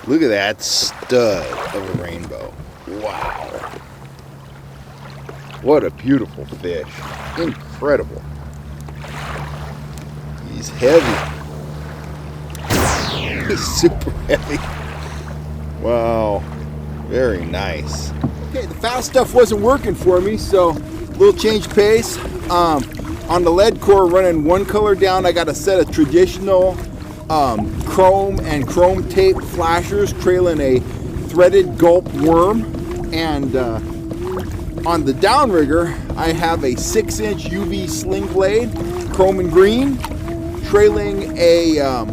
Look at that stud of a rainbow. Wow. What a beautiful fish. Incredible. He's heavy. He's super heavy. Wow. Very nice. Okay, the fast stuff wasn't working for me, so a little change pace. On the lead core, running one color down, I got a set of traditional chrome and chrome tape flashers trailing a threaded Gulp Worm, and on the downrigger I have a 6-inch UV sling blade, chrome and green, trailing a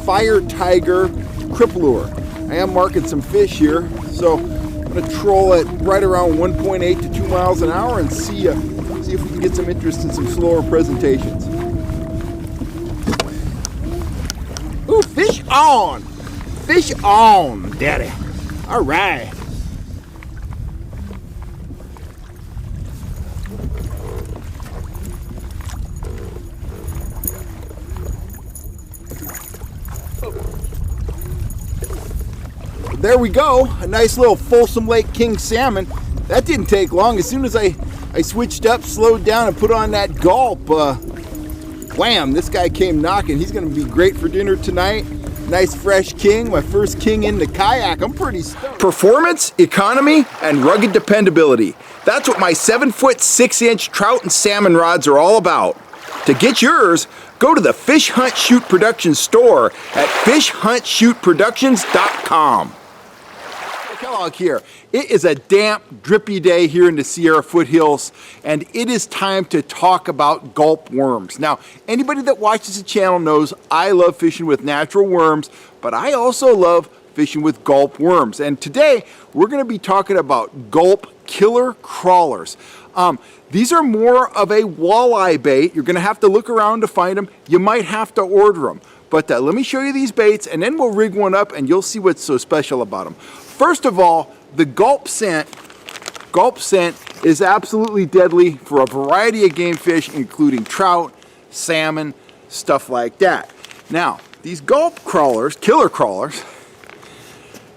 Fire Tiger crip lure. I am marking some fish here, so I'm going to troll it right around 1.8 to 2 miles an hour and see if we can get some interest in some slower presentations. Ooh, fish on! Fish on, daddy. All right. There we go, a nice little Folsom Lake King salmon. That didn't take long. As soon as I switched up, slowed down, and put on that gulp, wham, this guy came knocking. He's gonna be great for dinner tonight. Nice fresh king, my first king in the kayak. I'm pretty stoked. Performance, economy, and rugged dependability. That's what my 7-foot 6-inch trout and salmon rods are all about. To get yours, go to the Fish Hunt Shoot Productions store at fishhuntshootproductions.com. Kellogg here. It is a damp, drippy day here in the Sierra foothills, and it is time to talk about gulp worms. Now, anybody that watches the channel knows I love fishing with natural worms, but I also love fishing with gulp worms. And today, we're going to be talking about gulp killer crawlers. These are more of a walleye bait. You're going to have to look around to find them. You might have to order them. But let me show you these baits, and then we'll rig one up, and you'll see what's so special about them. First of all, the Gulp Scent is absolutely deadly for a variety of game fish, including trout, salmon, stuff like that. Now, these gulp crawlers, killer crawlers,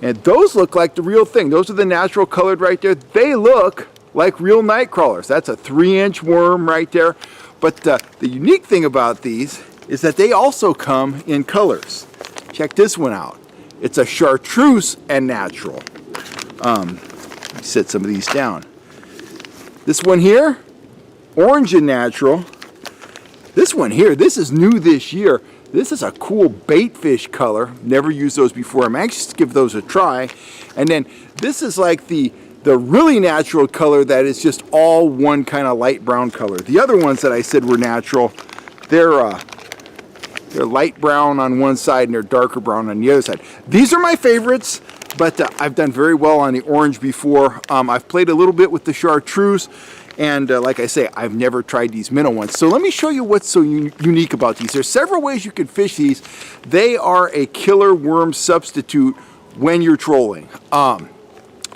and those look like the real thing. Those are the natural colored right there. They look like real night crawlers. That's a 3-inch worm right there. But the unique thing about these is that they also come in colors. Check this one out. It's a chartreuse and natural. Set some of these down. This one here, orange and natural. This one here, this is new this year. This is a cool bait fish color. Never used those before. I'm anxious to give those a try. And then this is like the really natural color that is just all one kind of light brown color. The other ones that I said were natural, they're light brown on one side and they're darker brown on the other side. These are my favorites, but I've done very well on the orange before. I've played a little bit with the chartreuse, and like I say, I've never tried these minnow ones. So let me show you what's so unique about these. There's several ways you can fish these. They are a killer worm substitute when you're trolling.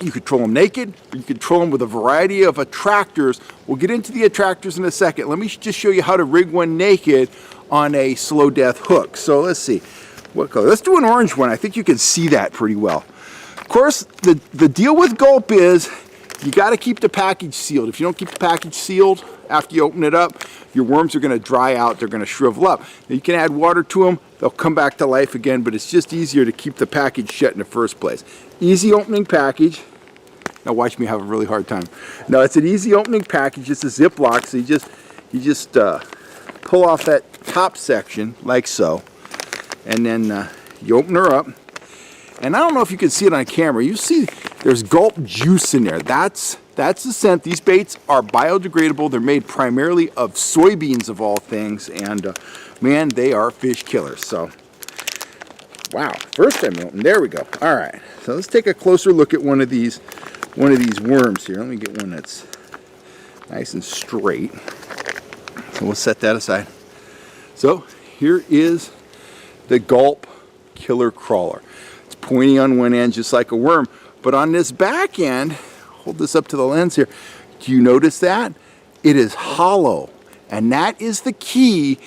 You could troll them naked, or you could troll them with a variety of attractors. We'll get into the attractors in a second. Let me just show you how to rig one naked on a slow death hook. So let's see, what color? Let's do an orange one. I think you can see that pretty well. Of course, the deal with gulp is you got to keep the package sealed. If you don't keep the package sealed after you open it up, your worms are going to dry out. They're going to shrivel up. Now, you can add water to them. They'll come back to life again, but it's just easier to keep the package shut in the first place. Easy opening package. Now watch me have a really hard time. No, it's an easy opening package. It's a Ziploc, so you just pull off that top section like so, and then you open her up. And I don't know if you can see it on camera. You see there's gulp juice in there. That's the scent. These baits are biodegradable. They're made primarily of soybeans of all things, and man, they are fish killers. So wow, first time open. There we go. All right, so let's take a closer look at one of these worms here. Let me get one that's nice and straight. So we'll set that aside. So here is the gulp killer crawler. It's pointy on one end just like a worm, but on this back end, hold this up to the lens here, do you notice that? It is hollow, and that is the key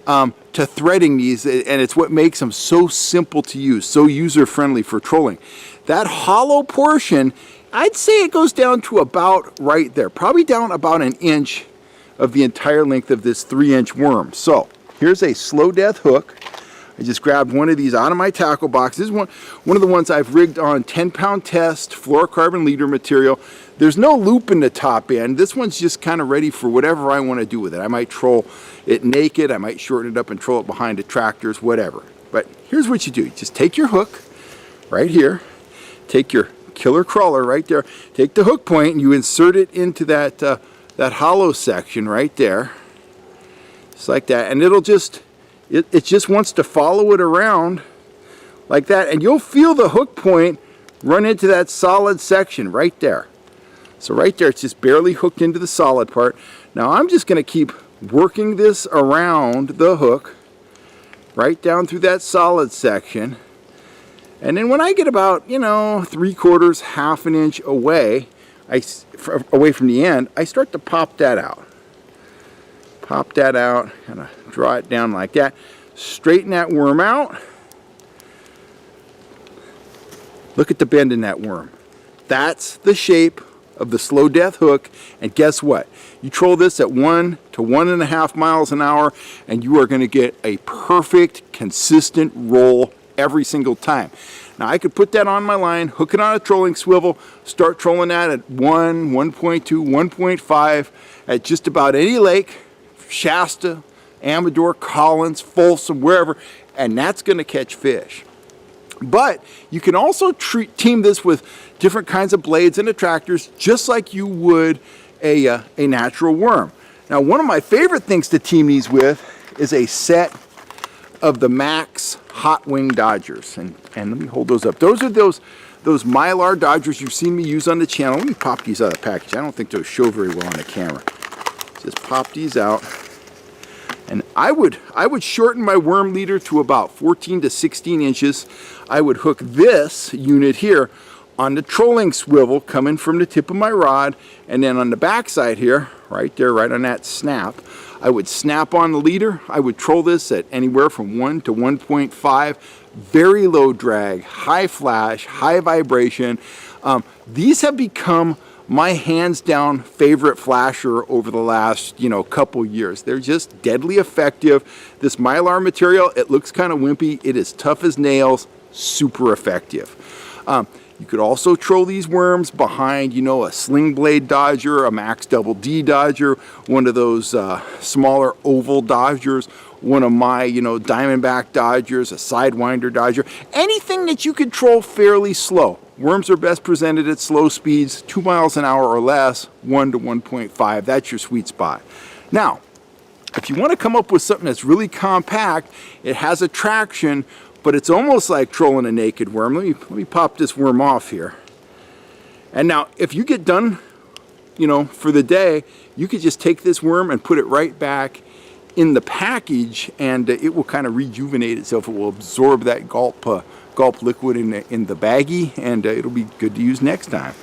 to threading these, and it's what makes them so simple to use, so user-friendly for trolling. That hollow portion, I'd say it goes down to about right there, probably down about an inch of the entire length of this 3-inch worm. So here's a slow death hook. I just grabbed one of these out of my tackle box. This is one of the ones I've rigged on 10-pound test fluorocarbon leader material. There's no loop in the top end. This one's just kind of ready for whatever I want to do with it. I might troll it naked, I might shorten it up and troll it behind the tractors, whatever. But here's what you do. You just take your hook right here, take your killer crawler right there, take the hook point and you insert it into that, that hollow section right there. Just like that. And it'll just, it just wants to follow it around like that. And you'll feel the hook point run into that solid section right there. So right there, it's just barely hooked into the solid part. Now I'm just going to keep working this around the hook right down through that solid section. And then when I get about, you know, 3/4, half an inch away, away from the end, I start to pop that out. Pop that out, kind of draw it down like that. Straighten that worm out. Look at the bend in that worm. That's the shape of the slow death hook, and guess what? You troll this at 1 to 1.5 miles an hour and you are going to get a perfect, consistent roll every single time. Now I could put that on my line, hook it on a trolling swivel, start trolling that at 1, 1.2, 1.5 at just about any lake, Shasta, Amador, Collins, Folsom, wherever, and that's going to catch fish. But you can also team this with different kinds of blades and attractors, just like you would a natural worm. Now, one of my favorite things to team these with is a set of the Max Hot Wing Dodgers. And let me hold those up. Those are those Mylar Dodgers you've seen me use on the channel. Let me pop these out of the package. I don't think those show very well on the camera. Just pop these out. And I would shorten my worm leader to about 14 to 16 inches. I would hook this unit here on the trolling swivel coming from the tip of my rod, and then on the back side here, right there, right on that snap, I would snap on the leader. I would troll this at anywhere from 1 to 1.5, very low drag, high flash, high vibration. These have become my hands down favorite flasher over the last, couple years. They're just deadly effective. This Mylar material, it looks kind of wimpy. It is tough as nails, super effective. You could also troll these worms behind, a sling blade dodger, a Max Double D dodger, one of those smaller oval dodgers, one of my, diamondback dodgers, a sidewinder dodger, anything that you could troll fairly slow. Worms are best presented at slow speeds, 2 miles an hour or less, 1 to 1.5. That's your sweet spot. Now, if you want to come up with something that's really compact, it has a traction, but it's almost like trolling a naked worm. Let me pop this worm off here. And now, if you get done, for the day, you could just take this worm and put it right back in the package, and it will kind of rejuvenate itself. It will absorb that Gulp liquid in the baggie, and it'll be good to use next time.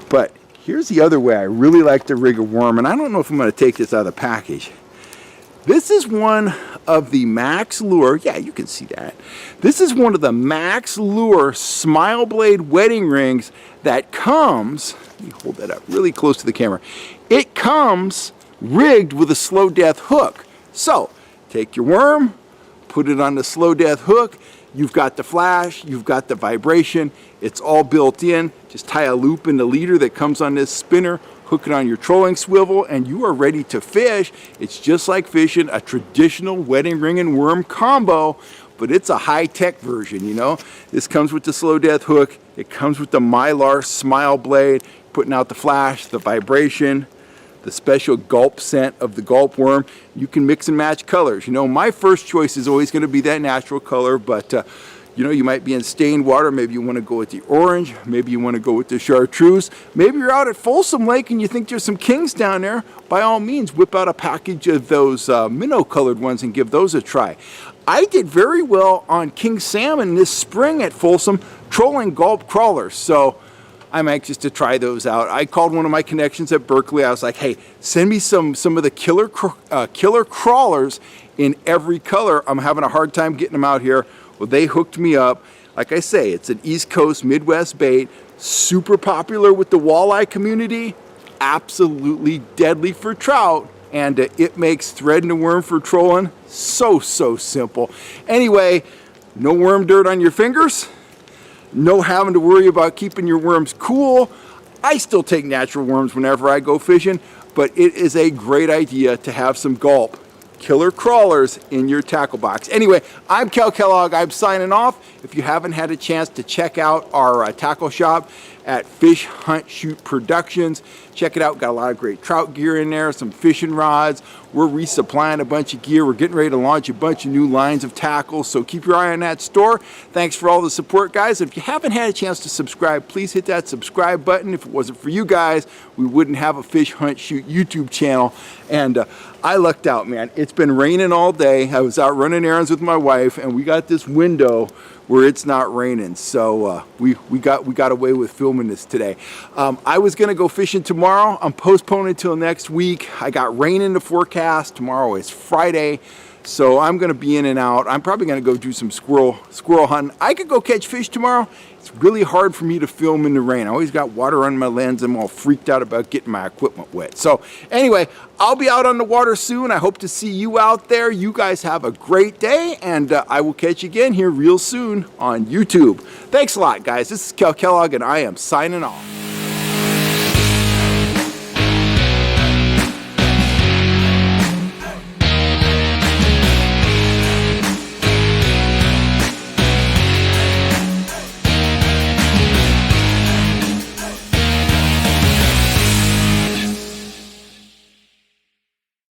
But here's the other way I really like to rig a worm, and I don't know if I'm going to take this out of the package. This is one of the Max Lure, yeah, you can see that. This is one of the Max Lure Smile Blade wedding rings that comes, let me hold that up really close to the camera. It comes rigged with a slow death hook. So, take your worm, put it on the slow death hook, you've got the flash, you've got the vibration, it's all built in. Just tie a loop in the leader that comes on this spinner, hook it on your trolling swivel, and you are ready to fish. It's just like fishing a traditional wedding ring and worm combo, but it's a high-tech version, This comes with the slow death hook, it comes with the Mylar Smile Blade, putting out the flash, the vibration, the special Gulp Scent of the Gulp Worm. You can mix and match colors. My first choice is always going to be that natural color, but you might be in stained water. Maybe you want to go with the orange. Maybe you want to go with the chartreuse. Maybe you're out at Folsom Lake and you think there's some kings down there. By all means, whip out a package of those minnow-colored ones and give those a try. I did very well on king salmon this spring at Folsom, trolling Gulp crawlers. So I'm anxious to try those out. I called one of my connections at Berkeley. I was like, hey, send me some of the killer crawlers in every color. I'm having a hard time getting them out here. Well, they hooked me up. Like I say, it's an East Coast Midwest bait, super popular with the walleye community, absolutely deadly for trout, and it makes threading a worm for trolling so simple. Anyway, no worm dirt on your fingers, no having to worry about keeping your worms cool. I still take natural worms whenever I go fishing, but it is a great idea to have some Gulp killer crawlers in your tackle box. Anyway, I'm Cal Kellogg. I'm signing off. If you haven't had a chance to check out our tackle shop at Fish Hunt Shoot Productions, check it out. Got a lot of great trout gear in there, some fishing rods. We're resupplying a bunch of gear. We're getting ready to launch a bunch of new lines of tackles, so keep your eye on that store. Thanks for all the support, guys. If you haven't had a chance to subscribe, please hit that subscribe button. If it wasn't for you guys, we wouldn't have a Fish Hunt Shoot YouTube channel. And I lucked out, man. It's been raining all day. I was out running errands with my wife, and we got this window where it's not raining, so we got away with filming this today. I was gonna go fishing tomorrow. I'm postponing until next week. I got rain in the forecast. Tomorrow is Friday, so I'm gonna be in and out. I'm probably gonna go do some squirrel hunting. I could go catch fish tomorrow. It's really hard for me to film in the rain. I always got water on my lens. I'm all freaked out about getting my equipment wet. So anyway, I'll be out on the water soon. I hope to see you out there. You guys have a great day, and I will catch you again here real soon on YouTube. Thanks a lot, guys. This is Cal Kellogg, and I am signing off.